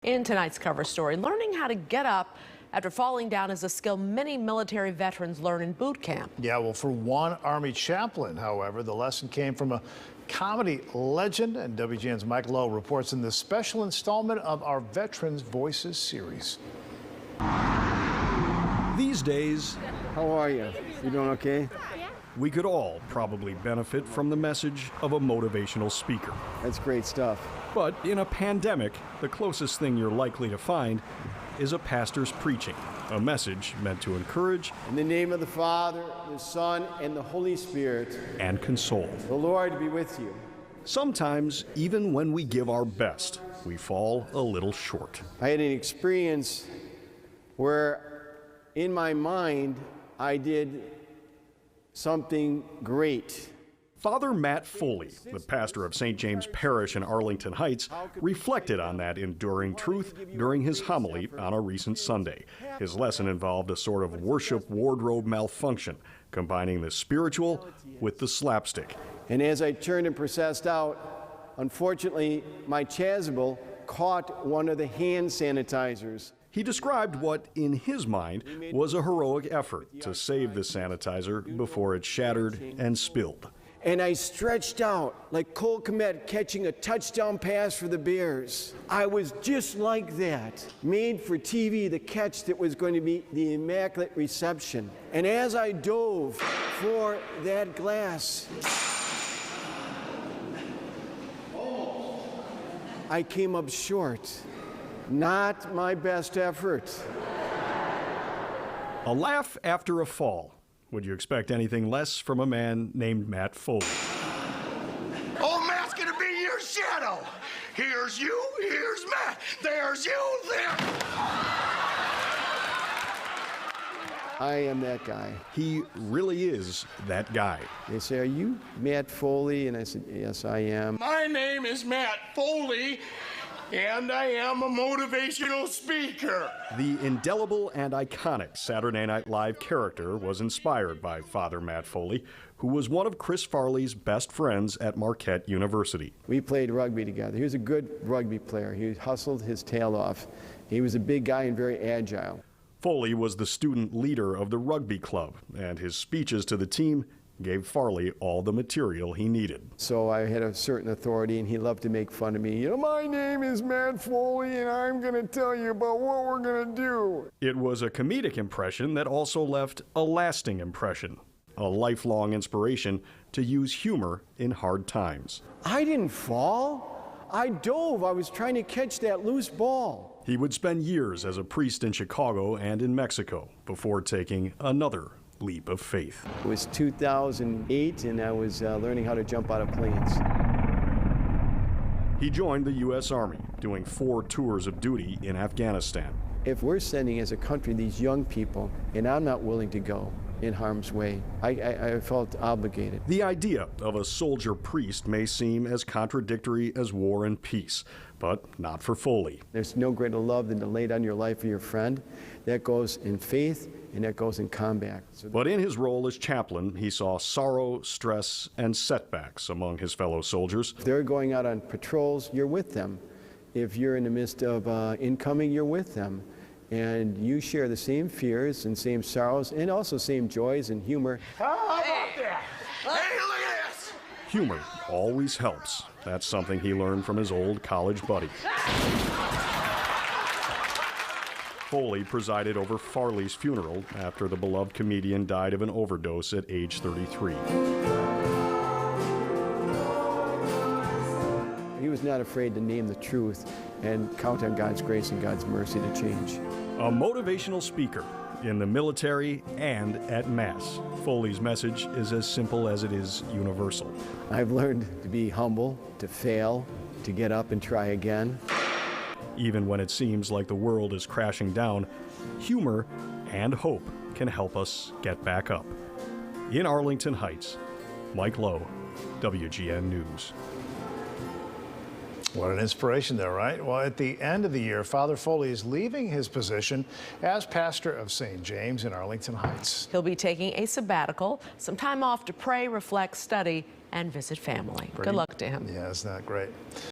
In tonight's cover story, learning how to get up after falling down is a skill many military veterans learn in boot camp. Yeah, well, for one Army chaplain, however, the lesson came from a comedy legend, and WGN's Mike Lowe reports in this special installment of our Veterans Voices series. These days, how are you? You doing okay? we could all probably benefit from the message of a motivational speaker. That's great stuff. But in a pandemic, the closest thing you're likely to find is a pastor's preaching, a message meant to encourage In the name of the Father, the Son, and the Holy Spirit, and console. the Lord be with you. Sometimes, even when we give our best, we fall a little short. I had an experience where, in my mind, I did something great. Father Matt Foley, the pastor of St. James Parish in Arlington Heights, reflected on that enduring truth during his homily on a recent Sunday. His lesson involved a sort of worship wardrobe malfunction, combining the spiritual with the slapstick. And as I turned and processed out, unfortunately, my chasuble caught one of the hand sanitizers. He described what, in his mind, was a heroic effort to save the sanitizer before it shattered and spilled. And I stretched out like Cole Kmet catching a touchdown pass for the Bears. I was just like that, made for TV, the catch that was going to be the immaculate reception. And as I dove for that glass, I came up short. Not my best effort. A laugh after a fall. Would you expect anything less from a man named Matt Foley? Oh, Matt's gonna be your shadow. Here's you, here's Matt. There's you, there. I am that guy. He really is that guy. They say, "Are you Matt Foley?" And I said, "Yes, I am." My name is Matt Foley, and I am a motivational speaker. The indelible and iconic Saturday Night Live character was inspired by Father Matt Foley, who was one of Chris Farley's best friends at Marquette University. We played rugby together. He was a good rugby player. He hustled his tail off. He was a big guy and very agile. Foley was the student leader of the rugby club, and his speeches to the team gave Farley all the material he needed. So I had a certain authority, and he loved to make fun of me. You know, my name is Matt Foley, and I'm going to tell you about what we're going to do. It was a comedic impression that also left a lasting impression, a lifelong inspiration to use humor in hard times. I didn't fall. I dove. I was trying to catch that loose ball. He would spend years as a priest in Chicago and in Mexico before taking another leap of faith. It was 2008, and I was learning how to jump out of planes. He joined the U.S. Army, doing 4 tours of duty in Afghanistan. If we're sending as a country these young people, and I'm not willing to go in harm's way, I felt obligated. The idea of a soldier priest may seem as contradictory as war and peace, but not for Foley. There's no greater love than to lay down your life for your friend. That goes in faith, and that goes in combat. But in his role as chaplain, he saw sorrow, stress, and setbacks among his fellow soldiers. If they're going out on patrols, you're with them. If you're in the midst of incoming, you're with them. And you share the same fears and same sorrows and also same joys and humor. How about that? Hey, look at this. Humor always helps. That's something he learned from his old college buddy. Foley presided over Farley's funeral after the beloved comedian died of an overdose at age 33. He was not afraid to name the truth and count on God's grace and God's mercy to change. A motivational speaker in the military and at Mass. Foley's message is as simple as it is universal. I've learned to be humble, to fail, to get up and try again. Even when it seems like the world is crashing down, humor and hope can help us get back up. In Arlington Heights, Mike Lowe, WGN News. What an inspiration there, right? Well, at the end of the year, Father Foley is leaving his position as pastor of St. James in Arlington Heights. He'll be taking a sabbatical, some time off to pray, reflect, study, and visit family. Good luck to him. Yeah, isn't that great?